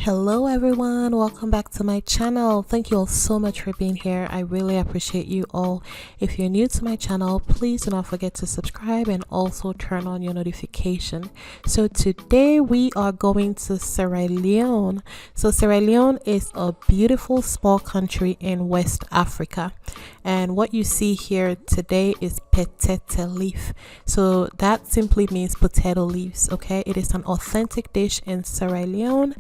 Hello everyone, welcome back to my channel. Thank you all so much for being here. I really appreciate you all. If you're new to my channel, please do not forget to subscribe and also turn on your notification. So today we are going to Sierra Leone. So Sierra Leone is a beautiful small country in West Africa, and what you see here today is Petete Leef. So that simply means potato leaves. Okay, it is an authentic dish in Sierra Leone,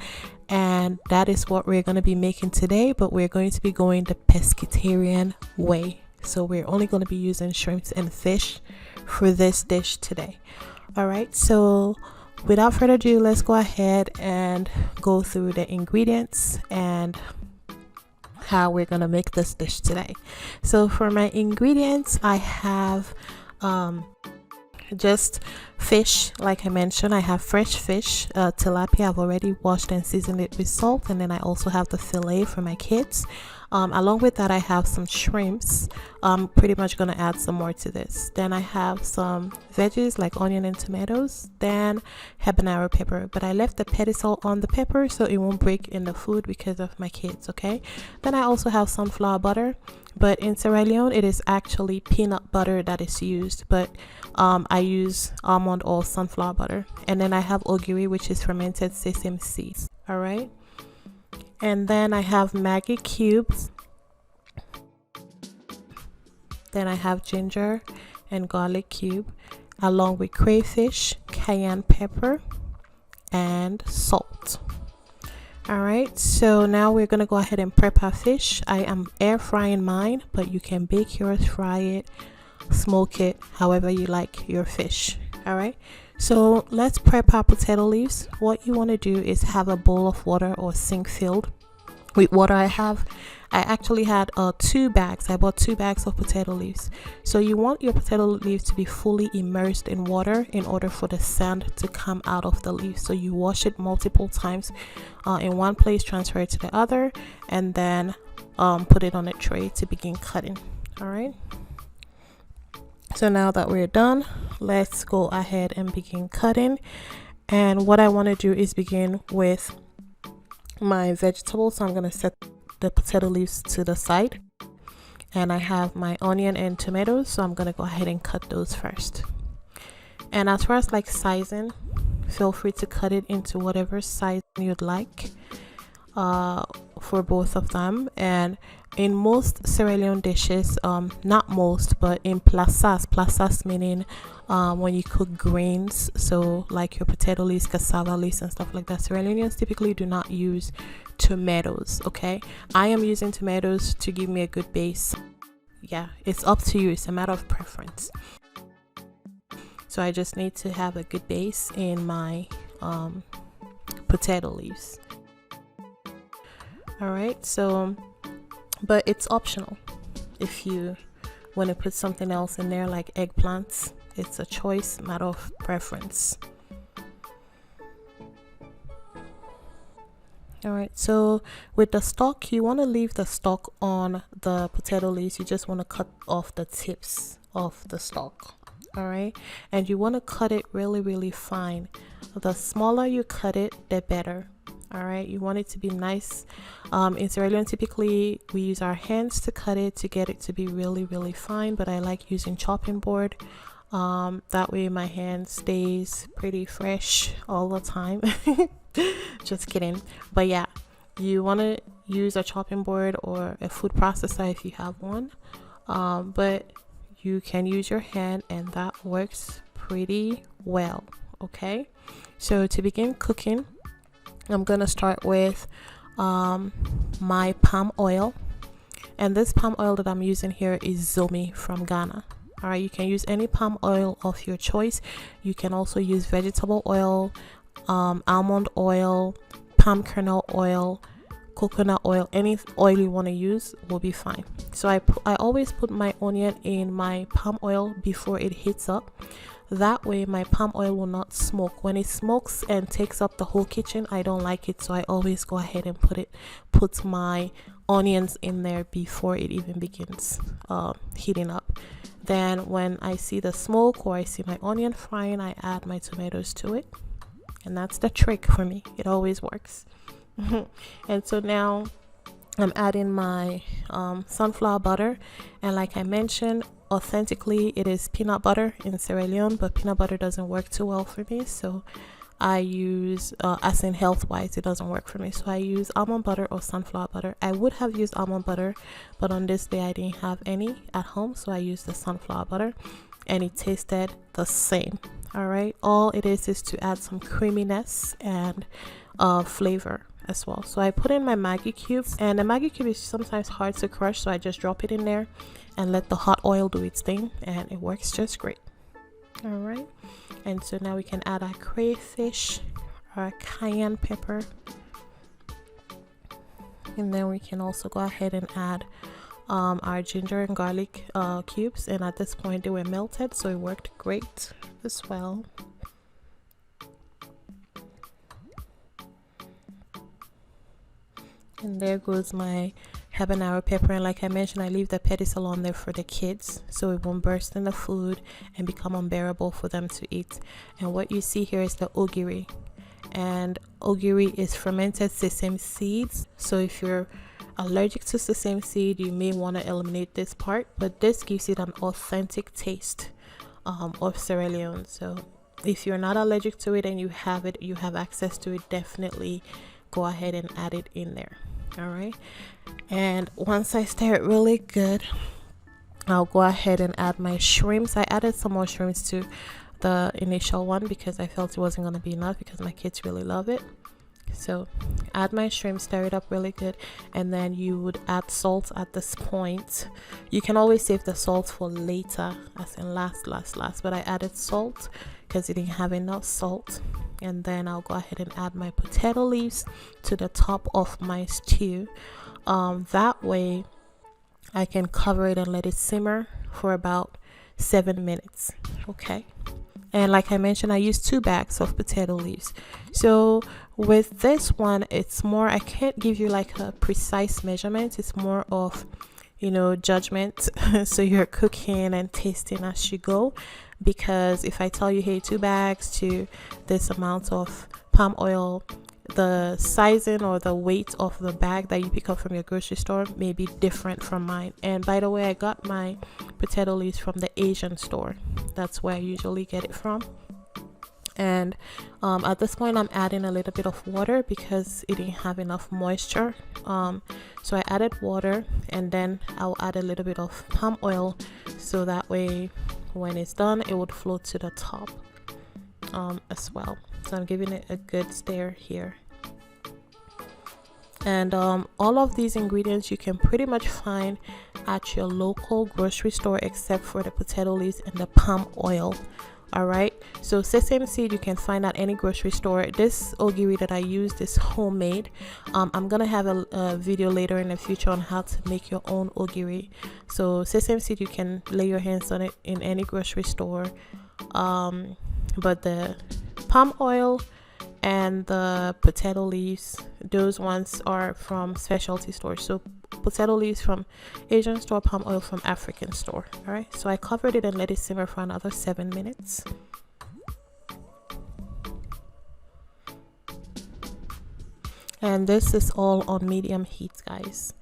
and that is what we're going to be making today, but we're going to be going the pescatarian way. So we're only going to be using shrimps and fish for this dish today. All right, so without further ado, let's go ahead and go through the ingredients and how we're going to make this dish today. So for my ingredients, I have just fish. Like I mentioned, I have fresh fish, tilapia. I've already washed and seasoned it with salt, and then I also have the fillet for my kids. Along with that, I have some shrimps. I'm pretty much gonna add some more to this. Then I have some veggies like onion and tomatoes, then habanero pepper, but I left the pedestal on the pepper so it won't break in the food because of my kids. Okay, then I also have sunflower butter, but in Sierra Leone it is actually peanut butter that is used, but I use almond or sunflower butter. And then I have ogiri, which is fermented sesame seeds. All right, and then I have Maggi cubes. Then I have ginger and garlic cube, along with crayfish, cayenne pepper, and salt. All right, so now we're gonna go ahead and prep our fish. I am air frying mine, but you can bake yours, fry it, smoke it, however you like your fish. All right, so let's prep our potato leaves. What you want to do is have a bowl of water or sink filled with water. I actually had 2 bags. I bought 2 bags of potato leaves. So you want your potato leaves to be fully immersed in water in order for the sand to come out of the leaves. So you wash it multiple times in one place, transfer it to the other, and then put it on a tray to begin cutting. All right, so now that we're done, let's go ahead and begin cutting. And what I want to do is begin with my vegetables. So I'm going to set the potato leaves to the side, and I have my onion and tomatoes, so I'm going to go ahead and cut those first. And as far as like sizing, feel free to cut it into whatever size you'd like for both of them. And in most Sierra Leone dishes, not most, but in plasas meaning when you cook grains, so like your potato leaves, cassava leaves, and stuff like that, Sierra Leoneans typically do not use tomatoes. Okay, I am using tomatoes to give me a good base. Yeah, it's up to you, it's a matter of preference. So I just need to have a good base in my potato leaves. All right, so but it's optional if you want to put something else in there like eggplants. It's a choice, matter of preference. All right, so with the stalk, you want to leave the stalk on the potato leaves. You just want to cut off the tips of the stalk. All right, and you want to cut it really fine. The smaller you cut it, the better. All right, you want it to be nice. In Sierra Leone, typically we use our hands to cut it to get it to be really fine, but I like using chopping board. That way my hand stays pretty fresh all the time. Just kidding. But yeah, you want to use a chopping board or a food processor if you have one, but you can use your hand, and that works pretty well. Okay, so to begin cooking, I'm gonna start with my palm oil, and this palm oil that I'm using here is Zomi from Ghana. All right, you can use any palm oil of your choice. You can also use vegetable oil, almond oil, palm kernel oil, coconut oil. Any oil you want to use will be fine. So I always put my onion in my palm oil before it heats up. That way my palm oil will not smoke. When it smokes and takes up the whole kitchen, I don't like it, so I always go ahead and put my onions in there before it even begins heating up. Then when I see the smoke or I see my onion frying, I add my tomatoes to it, and that's the trick for me. It always works. And so now I'm adding my sunflower butter, and like I mentioned, authentically it is peanut butter in Sierra Leone, but peanut butter doesn't work too well for me, so I use as in health wise it doesn't work for me, so I use almond butter or sunflower butter. I would have used almond butter, but on this day I didn't have any at home, so I used the sunflower butter, and it tasted the same. All right, all it is to add some creaminess and flavor as well. So I put in my Maggi cubes, and the Maggi cube is sometimes hard to crush, so I just drop it in there and let the hot oil do its thing, and it works just great. All right, and so now we can add our crayfish, our cayenne pepper, and then we can also go ahead and add our ginger and garlic cubes, and at this point they were melted, so it worked great as well. And there goes my habanero pepper, and like I mentioned, I leave the pedicel on there for the kids so it won't burst in the food and become unbearable for them to eat. And what you see here is the ogiri, and ogiri is fermented sesame seeds. So if you're allergic to sesame seed, you may want to eliminate this part, but this gives it an authentic taste of Sierra Leone. So if you're not allergic to it and you have it, you have access to it, definitely go ahead and add it in there. All right, and once I stir it really good, I'll go ahead and add my shrimps. I added some more shrimps to the initial one because I felt it wasn't going to be enough because my kids really love it. So add my shrimp, stir it up really good, and then you would add salt at this point. You can always save the salt for later, as in last, but I added salt because it didn't have enough salt. And then I'll go ahead and add my potato leaves to the top of my stew. That way I can cover it and let it simmer for about 7 minutes. Okay, and like I mentioned, I used 2 bags of potato leaves. So with this one, it's more, I can't give you like a precise measurement, it's more of, you know, judgment. So you're cooking and tasting as you go, because if I tell you, hey, 2 bags to this amount of palm oil, the sizing or the weight of the bag that you pick up from your grocery store may be different from mine. And by the way, I got my potato leaves from the Asian store. That's where I usually get it from. And at this point I'm adding a little bit of water because it didn't have enough moisture. So I added water, and then I'll add a little bit of palm oil, so that way when it's done it would float to the top as well. So I'm giving it a good stir here. And all of these ingredients you can pretty much find at your local grocery store, except for the potato leaves and the palm oil. All right, so sesame seed you can find at any grocery store. This ogiri that I used is homemade. I'm gonna have a video later in the future on how to make your own ogiri. So sesame seed, you can lay your hands on it in any grocery store, but the palm oil and the potato leaves, those ones are from specialty stores. So potato leaves from Asian store, palm oil from African store. All right, so I covered it and let it simmer for another 7 minutes. And this is all on medium heat, guys.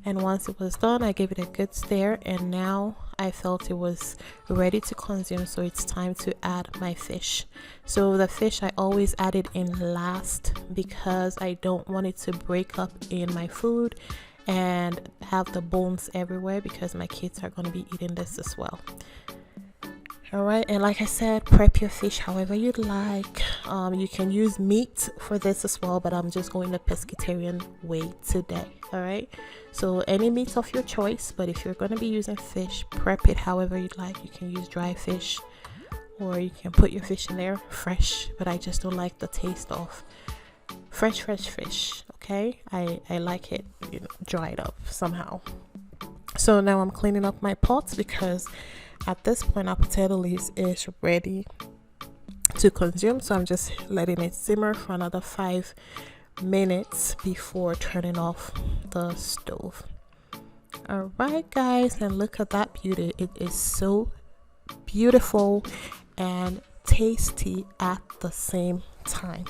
And once it was done, I gave it a good stir, and now I felt it was ready to consume. So it's time to add my fish. So the fish, I always add it in last because I don't want it to break up in my food and have the bones everywhere, because my kids are going to be eating this as well. All right, and like I said, prep your fish however you'd like. You can use meat for this as well, but I'm just going the pescatarian way today. All right, so any meat of your choice, but if you're going to be using fish, prep it however you'd like. You can use dry fish, or you can put your fish in there fresh, but I just don't like the taste of fresh fish. Okay, I like it, you know, dried up somehow. So now I'm cleaning up my pots, because at this point our potato leaves is ready to consume. So I'm just letting it simmer for another 5 minutes before turning off the stove. All right, guys, and look at that beauty. It is so beautiful and tasty at the same time.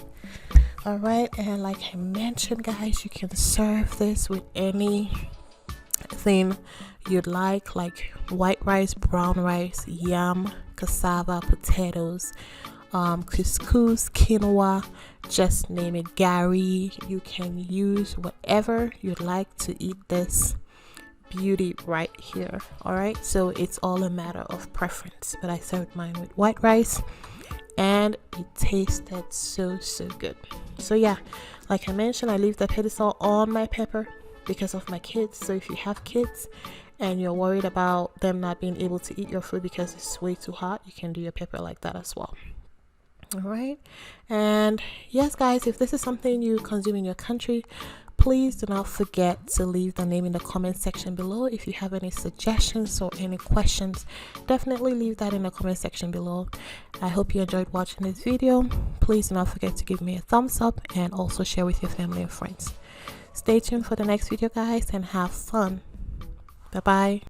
All right, and like I mentioned, guys, you can serve this with anything you'd like white rice, brown rice, yam, cassava, potatoes, couscous, quinoa, just name it, gari. You can use whatever you'd like to eat this beauty right here. All right, so it's all a matter of preference, but I served mine with white rice and it tasted so good. So yeah, like I mentioned, I leave the pedestal on my pepper because of my kids. So if you have kids and you're worried about them not being able to eat your food because it's way too hot, you can do your pepper like that as well. All right, and yes guys, if this is something you consume in your country, please do not forget to leave the name in the comment section below. If you have any suggestions or any questions, definitely leave that in the comment section below. I hope you enjoyed watching this video. Please do not forget to give me a thumbs up and also share with your family and friends. Stay tuned for the next video, guys, and have fun. Bye bye.